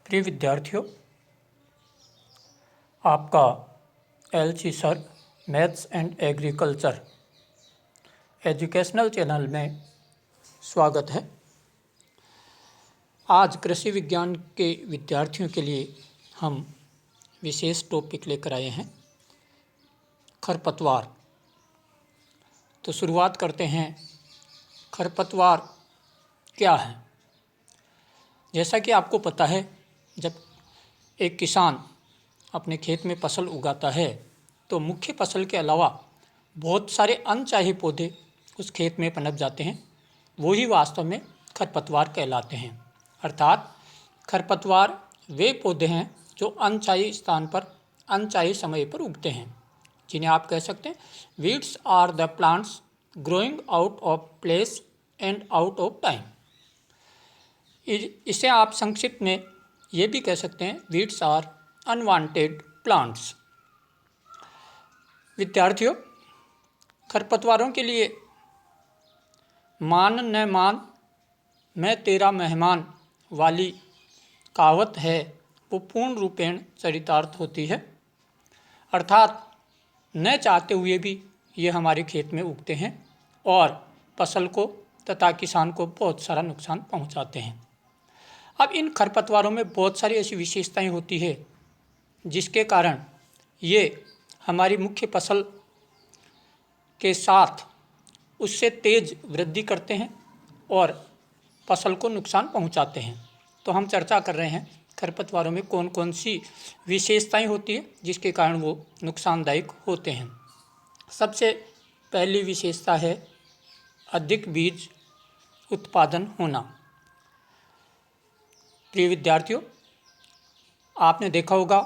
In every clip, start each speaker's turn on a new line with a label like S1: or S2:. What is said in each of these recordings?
S1: प्रिय विद्यार्थियों, आपका LC sir maths and agriculture educational channel में स्वागत है। आज कृषि विज्ञान के विद्यार्थियों के लिए हम विशेष टॉपिक लेकर आए हैं, खरपतवार। तो शुरुआत करते हैं, खरपतवार क्या है। जैसा कि आपको पता है, जब एक किसान अपने खेत में फसल उगाता है तो मुख्य फसल के अलावा बहुत सारे अनचाहे पौधे उस खेत में पनप जाते हैं। वही वास्तव में खरपतवार कहलाते हैं। अर्थात खरपतवार वे पौधे हैं जो अनचाहे स्थान पर अनचाहे समय पर उगते हैं, जिन्हें आप कह सकते हैं weeds are the plants growing out of place and out of time. इसे आप संक्षिप्त में ये भी कह सकते हैं वीड्स आर अनवांटेड प्लांट्स। विद्यार्थियों, खरपतवारों के लिए मान न मान मैं तेरा मेहमान वाली कहावत है, वो पूर्ण रूपेण चरितार्थ होती है। अर्थात न चाहते हुए भी ये हमारे खेत में उगते हैं और फसल को तथा किसान को बहुत सारा नुकसान पहुंचाते हैं। अब इन खरपतवारों में बहुत सारी ऐसी विशेषताएं होती है जिसके कारण ये हमारी मुख्य फसल के साथ उससे तेज वृद्धि करते हैं और फसल को नुकसान पहुंचाते हैं। तो हम चर्चा कर रहे हैं खरपतवारों में कौन कौन सी विशेषताएं होती है जिसके कारण वो नुकसानदायक होते हैं। सबसे पहली विशेषता है अधिक बीज उत्पादन होना। प्रिय विद्यार्थियों, आपने देखा होगा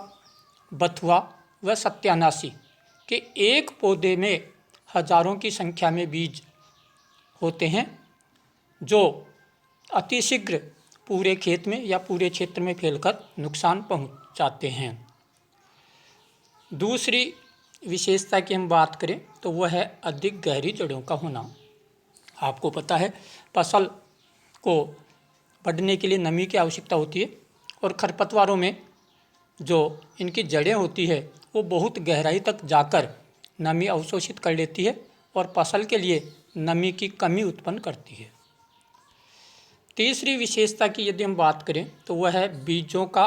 S1: बथुआ व सत्यानाशी के एक पौधे में हजारों की संख्या में बीज होते हैं जो अतिशीघ्र पूरे खेत में या पूरे क्षेत्र में फैलकर नुकसान पहुंचाते हैं। दूसरी विशेषता की हम बात करें तो वह है अधिक गहरी जड़ों का होना। आपको पता है फसल को बढ़ने के लिए नमी की आवश्यकता होती है और खरपतवारों में जो इनकी जड़ें होती है वो बहुत गहराई तक जाकर नमी अवशोषित कर लेती है और फसल के लिए नमी की कमी उत्पन्न करती है। तीसरी विशेषता की यदि हम बात करें तो वह है बीजों का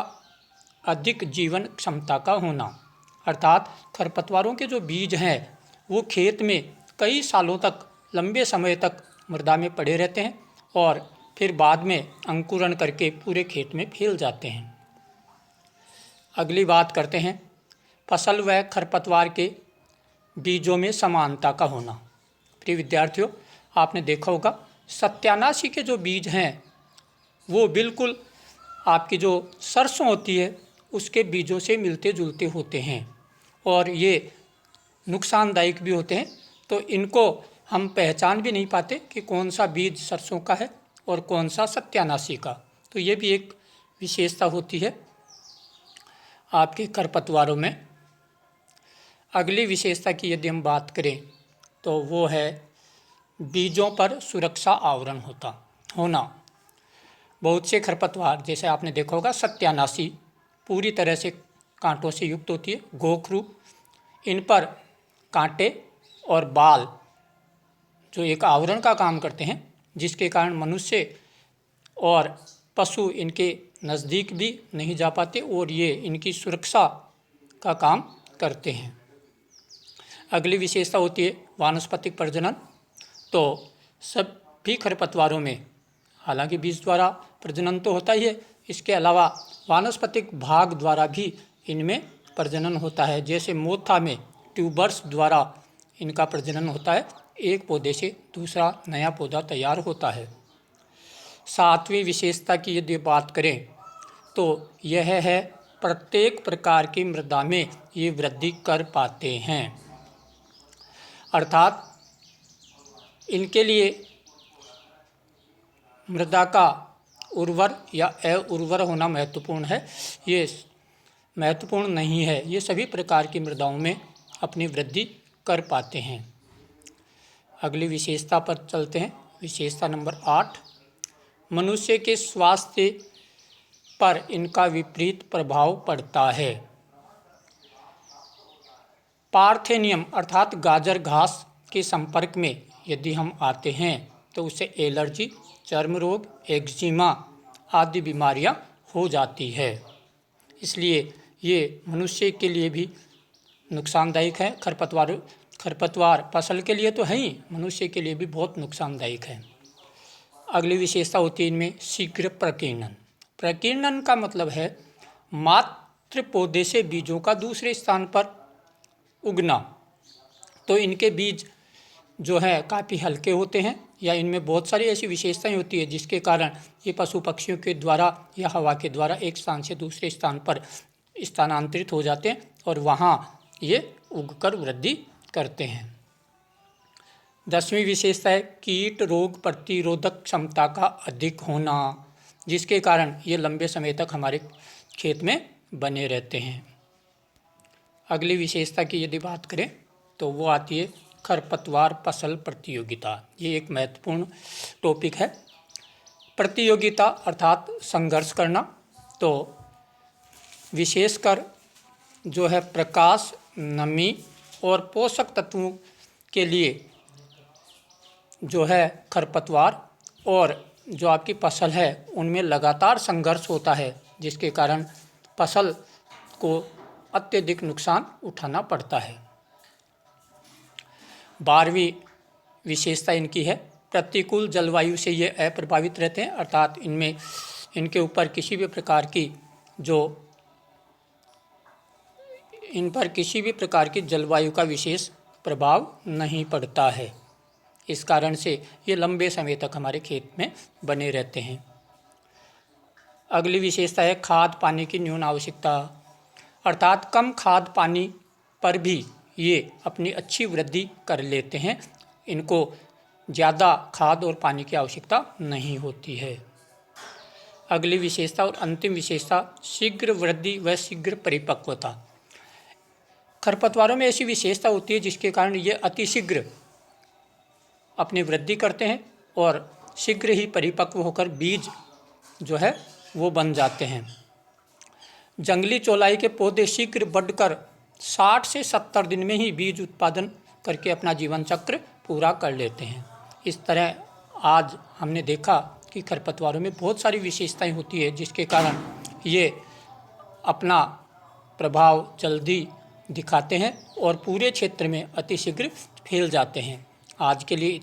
S1: अधिक जीवन क्षमता का होना। अर्थात खरपतवारों के जो बीज हैं वो खेत में कई सालों तक, लंबे समय तक मृदा में पड़े रहते हैं और फिर बाद में अंकुरण करके पूरे खेत में फैल जाते हैं। अगली बात करते हैं फसल व खरपतवार के बीजों में समानता का होना। प्रिय विद्यार्थियों, आपने देखा होगा सत्यानाशी के जो बीज हैं वो बिल्कुल आपकी जो सरसों होती है उसके बीजों से मिलते जुलते होते हैं और ये नुकसानदायक भी होते हैं। तो इनको हम पहचान भी नहीं पाते कि कौन सा बीज सरसों का है और कौन सा सत्यानाशी का। तो ये भी एक विशेषता होती है आपके खरपतवारों में। अगली विशेषता की यदि हम बात करें तो वो है बीजों पर सुरक्षा आवरण होना। बहुत से खरपतवार, जैसे आपने देखा होगा सत्यानाशी पूरी तरह से कांटों से युक्त होती है। गोखरू, इन पर कांटे और बाल जो एक आवरण का काम करते हैं जिसके कारण मनुष्य और पशु इनके नज़दीक भी नहीं जा पाते और ये इनकी सुरक्षा का काम करते हैं। अगली विशेषता होती है वानस्पतिक प्रजनन। तो सभी खरपतवारों में हालांकि बीज द्वारा प्रजनन तो होता ही है, इसके अलावा वानस्पतिक भाग द्वारा भी इनमें प्रजनन होता है। जैसे मोथा में ट्यूबर्स द्वारा इनका प्रजनन होता है, एक पौधे से दूसरा नया पौधा तैयार होता है। सातवीं विशेषता की यदि बात करें तो यह है प्रत्येक प्रकार की मृदा में ये वृद्धि कर पाते हैं। अर्थात इनके लिए मृदा का उर्वर या अउर्वर होना महत्वपूर्ण है, ये महत्वपूर्ण नहीं है। ये सभी प्रकार की मृदाओं में अपनी वृद्धि कर पाते हैं। अगली विशेषता पर चलते हैं, विशेषता नंबर 8, मनुष्य के स्वास्थ्य पर इनका विपरीत प्रभाव पड़ता है। पार्थेनियम अर्थात गाजर घास के संपर्क में यदि हम आते हैं तो उससे एलर्जी, चर्म रोग, एक्जिमा आदि बीमारियां हो जाती है। इसलिए ये मनुष्य के लिए भी नुकसानदायक है। खरपतवार फसल के लिए तो है ही, मनुष्य के लिए भी बहुत नुकसानदायक है। अगली विशेषता होती है इनमें शीघ्र प्रकीर्णन। प्रकीर्णन का मतलब है मात्र पौधे से बीजों का दूसरे स्थान पर उगना। तो इनके बीज जो है काफ़ी हल्के होते हैं, या इनमें बहुत सारी ऐसी विशेषताएं होती है जिसके कारण ये पशु पक्षियों के द्वारा या हवा के द्वारा एक स्थान से दूसरे स्थान पर स्थानांतरित हो जाते हैं और वहाँ ये उगकर वृद्धि करते हैं। 10वीं विशेषता है कीट रोग प्रतिरोधक क्षमता का अधिक होना, जिसके कारण ये लंबे समय तक हमारे खेत में बने रहते हैं। अगली विशेषता की यदि बात करें तो वो आती है खरपतवार फसल प्रतियोगिता। ये एक महत्वपूर्ण टॉपिक है। प्रतियोगिता अर्थात संघर्ष करना। तो विशेषकर जो है प्रकाश, नमी और पोषक तत्वों के लिए जो है खरपतवार और जो आपकी फसल है उनमें लगातार संघर्ष होता है, जिसके कारण फसल को अत्यधिक नुकसान उठाना पड़ता है। 12वीं विशेषता इनकी है प्रतिकूल जलवायु से ये अप्रभावित रहते हैं, अर्थात इनके ऊपर किसी भी प्रकार की जलवायु का विशेष प्रभाव नहीं पड़ता है। इस कारण से ये लंबे समय तक हमारे खेत में बने रहते हैं। अगली विशेषता है खाद पानी की न्यून आवश्यकता, अर्थात कम खाद पानी पर भी ये अपनी अच्छी वृद्धि कर लेते हैं। इनको ज़्यादा खाद और पानी की आवश्यकता नहीं होती है। अगली विशेषता और अंतिम विशेषता शीघ्र वृद्धि व शीघ्र परिपक्वता। खरपतवारों में ऐसी विशेषता होती है जिसके कारण ये अतिशीघ्र अपनी वृद्धि करते हैं और शीघ्र ही परिपक्व होकर बीज जो है वो बन जाते हैं। जंगली चौलाई के पौधे शीघ्र बढ़कर 60 से 70 दिन में ही बीज उत्पादन करके अपना जीवन चक्र पूरा कर लेते हैं। इस तरह आज हमने देखा कि खरपतवारों में बहुत सारी विशेषताएं होती है जिसके कारण ये अपना प्रभाव जल्दी दिखाते हैं और पूरे क्षेत्र में अतिशीघ्र फैल जाते हैं। आज के लिए